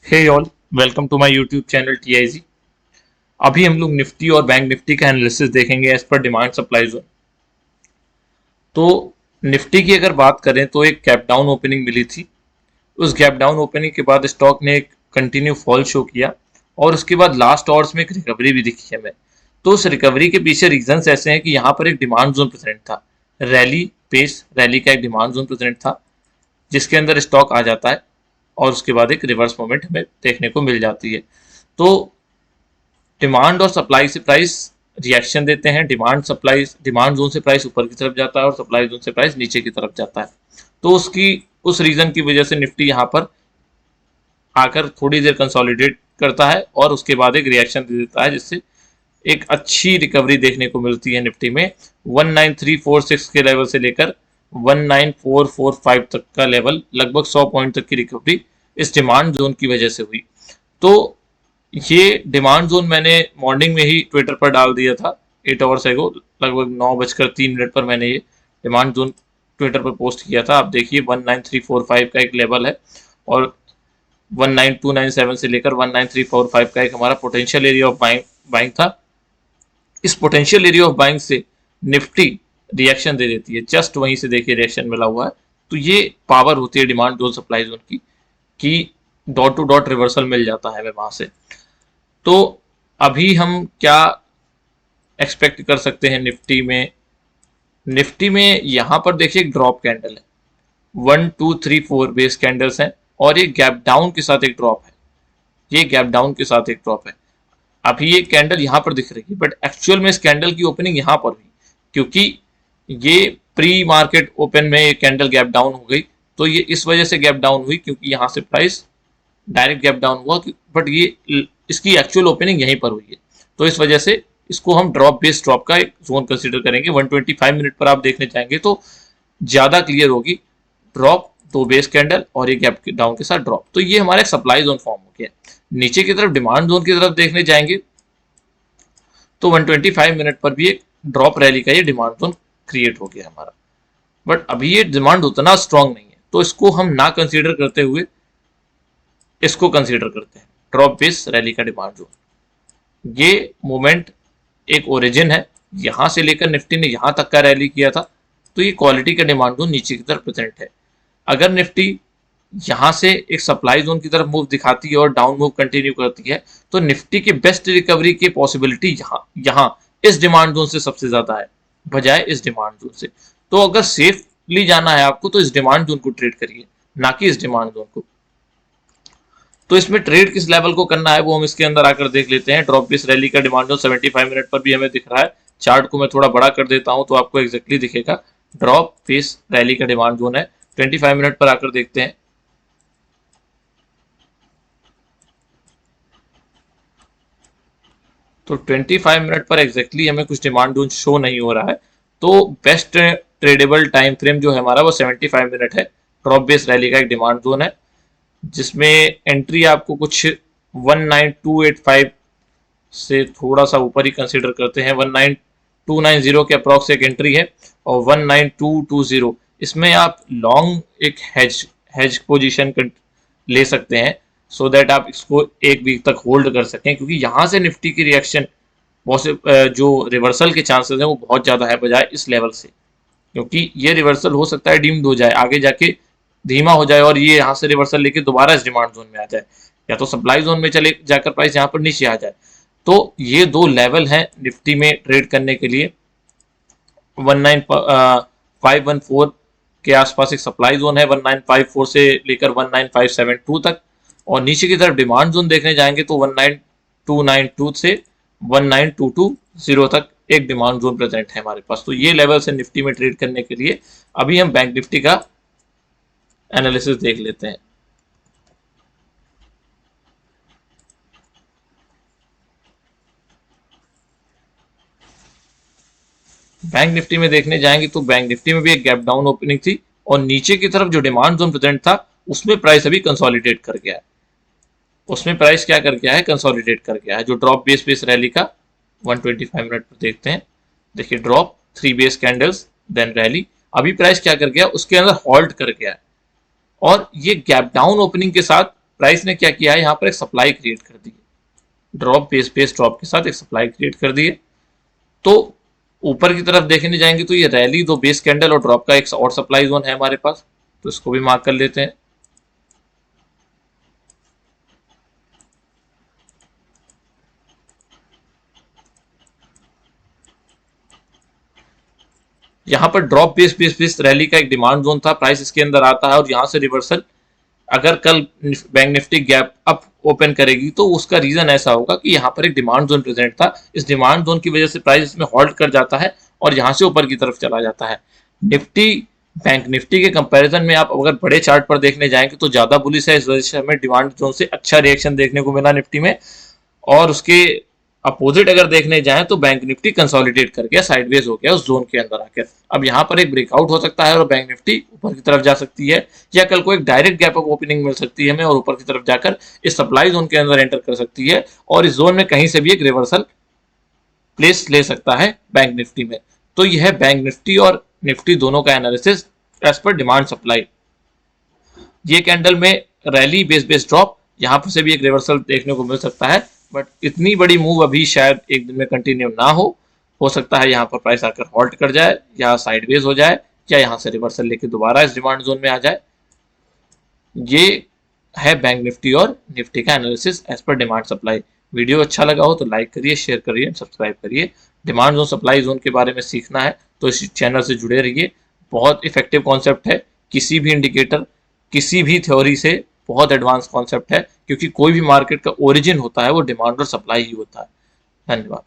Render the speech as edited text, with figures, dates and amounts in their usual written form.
Hey all, welcome to my YouTube channel TIZ। अभी हम लोग निफ्टी और बैंक निफ्टी का एनालिसिस देखेंगे as per demand supply zone. तो निफ्टी की अगर बात करें तो एक गैप डाउन ओपनिंग मिली थी। उस गैप डाउन ओपनिंग के बाद स्टॉक ने एक कंटिन्यू फॉल शो किया और उसके बाद लास्ट आवर्स में एक रिकवरी भी दिखी हमें। तो उस रिकवरी के पीछे रीजंस ऐसे हैं कि यहाँ पर एक डिमांड जोन प्रेजेंट था। रैली का एक डिमांड जोन प्रेजेंट था जिसके अंदर स्टॉक आ जाता है और उसके बाद एक रिवर्स मोमेंट हमें देखने को मिल जाती है। तो डिमांड और सप्लाई से प्राइस रिएक्शन देते हैं। डिमांड जोन से प्राइस ऊपर की तरफ जाता है और सप्लाई जोन से प्राइस नीचे की तरफ जाता है। तो उस रीजन की वजह से निफ्टी यहाँ पर आकर थोड़ी देर कंसोलिडेट करता है और उसके बाद एक रिएक्शन दे देता है जिससे एक अच्छी रिकवरी देखने को मिलती है निफ्टी में। 19346 के लेवल से लेकर 19445 तक का लेवल, लगभग 100 पॉइंट तक की रिकवरी इस डिमांड जोन की वजह से हुई। तो ये डिमांड जोन मैंने मॉर्निंग में ही ट्विटर पर डाल दिया था 8 आवर्स एगो, लगभग 9:03 पर मैंने ये डिमांड जोन ट्विटर पर पोस्ट किया था। आप देखिए 19345 का एक लेवल है और 19297 से लेकर 19345 का एक हमारा पोटेंशियल एरिया ऑफ बाइंग था। इस पोटेंशियल एरिया ऑफ बाइंग से निफ्टी रिएक्शन दे देती है, जस्ट वहीं से देखिए रिएक्शन मिला हुआ है। तो ये पावर होती है डिमांड जोन सप्लाई जोन की कि डॉट टू डॉट रिवर्सल मिल जाता है हमें वहां से। तो अभी हम क्या एक्सपेक्ट कर सकते हैं निफ्टी में यहां पर देखिए एक ड्रॉप कैंडल है, 1 2 3 4 बेस कैंडल्स हैं और एक गैप डाउन के साथ एक ड्रॉप है। ये गैप डाउन के साथ एक ड्रॉप है। अभी ये कैंडल यहां पर दिख रही है बट एक्चुअल में इस कैंडल की ओपनिंग यहां पर हुई, क्योंकि ये प्री मार्केट ओपन में ये कैंडल गैप डाउन हो गई। तो ये इस वजह से गैप डाउन हुई क्योंकि यहां से प्राइस डायरेक्ट गैप डाउन हुआ, बट ये इसकी एक्चुअल ओपनिंग यहीं पर हुई है। तो इस वजह से इसको हम ड्रॉप बेस्ड ड्रॉप का एक जोन कंसीडर करेंगे। 125 मिनट पर आप देखने जाएंगे तो ज्यादा क्लियर होगी। ड्रॉप, दो बेस कैंडल और एक गैप डाउन के साथ ड्रॉप, तो ये हमारा सप्लाई जोन फॉर्म हो गया। नीचे की तरफ डिमांड जोन की तरफ देखने जाएंगे तो 125 मिनट पर भी एक ड्रॉप रैली का ये डिमांड जोन क्रिएट हो गया हमारा। बट अभी ये डिमांड उतना स्ट्रांग नहीं है, तो इसको हम ना कंसीडर करते हुए इसको कंसीडर करते हैं ड्रॉप बेस रैली का डिमांड जोन। ये मोमेंट एक ओरिजिन है, यहां से लेकर निफ्टी ने यहां तक का रैली किया था। तो ये क्वालिटी का डिमांड जोन नीचे की तरफ प्रेजेंट है। अगर निफ्टी यहां से एक सप्लाई जोन की तरफ मूव दिखाती है और डाउन मूव कंटिन्यू करती है तो निफ्टी की बेस्ट रिकवरी की पॉसिबिलिटी यहां इस डिमांड जोन से सबसे ज्यादा है बजाय इस डिमांड जोन से। तो अगर सेफली जाना है आपको तो इस डिमांड जोन को ट्रेड करिए, ना कि इस डिमांड जोन को। तो इसमें ट्रेड किस लेवल को करना है वो हम इसके अंदर आकर देख लेते हैं। ड्रॉप बेस रैली का डिमांड जोन 75 मिनट पर भी हमें दिख रहा है। चार्ट को मैं थोड़ा बड़ा कर देता हूं तो आपको एग्जैक्टली दिखेगा। ड्रॉप बेस रैली का डिमांड जोन है। 25 मिनट पर आकर देखते हैं। तो 25 मिनट पर एग्जैक्टली हमें कुछ डिमांड जोन शो नहीं हो रहा है। तो बेस्ट ट्रेडेबल टाइम फ्रेम जो है हमारा वो 75 मिनट है। ड्रॉप बेस रैली का एक डिमांड जोन है जिसमें एंट्री आपको कुछ 19285 से थोड़ा सा ऊपर ही कंसीडर करते हैं। 19290 के अप्रॉक्स एक एंट्री है और 19220 इसमें आप लॉन्ग एक हेज पोजीशन ले सकते हैं सो दैट आप इसको एक वीक तक होल्ड कर सकें, क्योंकि यहां से निफ्टी की रिएक्शन जो रिवर्सल के चांसेस हैं वो बहुत ज्यादा है बजाय इस लेवल से, क्योंकि ये रिवर्सल हो सकता है डीम्ड हो जाए, आगे जाके धीमा हो जाए और ये यहाँ से रिवर्सल लेके दोबारा इस डिमांड जोन में आ जाए या तो सप्लाई जोन में चले जाकर प्राइस यहाँ पर नीचे आ जाए। तो ये दो लेवल हैं निफ्टी में ट्रेड करने के लिए। 19514 के आसपास एक सप्लाई जोन है 1954 से लेकर 19572 तक, और नीचे की तरफ डिमांड जोन देखने जाएंगे तो 19292 से 19220 तक एक डिमांड जोन प्रेजेंट है हमारे पास। तो ये लेवल से निफ्टी में ट्रेड करने के लिए अभी हम बैंक निफ्टी का एनालिसिस देख लेते हैं। बैंक निफ्टी में देखने जाएंगे तो बैंक निफ्टी में भी एक गैप डाउन ओपनिंग थी और नीचे की तरफ जो डिमांड जोन प्रेजेंट था उसमें प्राइस अभी कंसोलिडेट कर गया है। उसमें प्राइस क्या कर गया है, कंसोलिडेट कर गया है। जो ड्रॉप बेस रैली का 125 मिनट पर देखते हैं, देखिए drop, 3 base candles, then rally. अभी प्राइस क्या कर गया, उसके अंदर हॉल्ट कर गया है और ये गैप डाउन ओपनिंग के साथ प्राइस ने क्या किया है, यहाँ पर एक सप्लाई क्रिएट कर दी है, ड्रॉप बेस ड्रॉप के साथ एक सप्लाई क्रिएट कर दी है। तो ऊपर की तरफ देखने जाएंगे तो ये रैली, दो बेस कैंडल और ड्रॉप का एक और सप्लाई जोन है हमारे पास, तो इसको भी मार्क कर लेते हैं। यहाँ पर ड्रॉप बेस रैली का एक डिमांड जोन था, प्राइस इसके अंदर आता है और यहाँ से रिवर्सल, अगर कल bank Nifty gap up open करेगी तो उसका रीजन ऐसा होगा कि यहाँ पर एक डिमांड जोन प्रेजेंट था, इस डिमांड जोन की वजह से प्राइस इसमें होल्ड कर जाता है और यहाँ से ऊपर की तरफ चला जाता है। निफ्टी बैंक निफ्टी के कंपैरिजन में आप अगर बड़े चार्ट पर देखने जाएंगे तो ज्यादा बुलिश है, इस वजह से हमें डिमांड जोन से अच्छा रिएक्शन देखने को मिला निफ्टी में। और उसके अपोजिट अगर देखने जाएं तो बैंक निफ्टी कंसोलिडेट कर गया, साइडवेज हो गया उस जोन के अंदर आकर। अब यहाँ पर एक ब्रेकआउट हो सकता है और बैंक निफ्टी ऊपर की तरफ जा सकती है, या कल को एक डायरेक्ट गैप अप ओपनिंग मिल सकती है हमें और ऊपर की तरफ जाकर इस सप्लाई जोन के अंदर एंटर कर सकती है और इस जोन में कहीं से भी एक रिवर्सल प्लेस ले सकता है बैंक निफ्टी में। तो यह है बैंक निफ्टी और निफ्टी दोनों का analysis as per demand supply. ये कैंडल में रैली बेस ड्रॉप, यहाँ पर से भी एक रिवर्सल देखने को मिल सकता है, बट इतनी बड़ी मूव अभी शायद एक दिन में कंटिन्यू ना हो सकता है यहाँ पर प्राइस आकर हॉल्ट कर जाए या साइडवेज हो जाए या यहाँ से रिवर्सल लेके दोबारा इस डिमांड जोन में आ जाए। ये है बैंक निफ्टी और निफ्टी का analysis as per demand supply. Video अच्छा लगा हो तो लाइक करिए, शेयर करिए, सब्सक्राइब करिए। डिमांड जोन सप्लाई जोन के बारे में सीखना है तो इस चैनल से जुड़े रहिए, बहुत इफेक्टिव कॉन्सेप्ट है, किसी भी इंडिकेटर किसी भी थ्योरी से बहुत एडवांस कॉन्सेप्ट है, क्योंकि कोई भी मार्केट का ओरिजिन होता है वो डिमांड और सप्लाई ही होता है। धन्यवाद।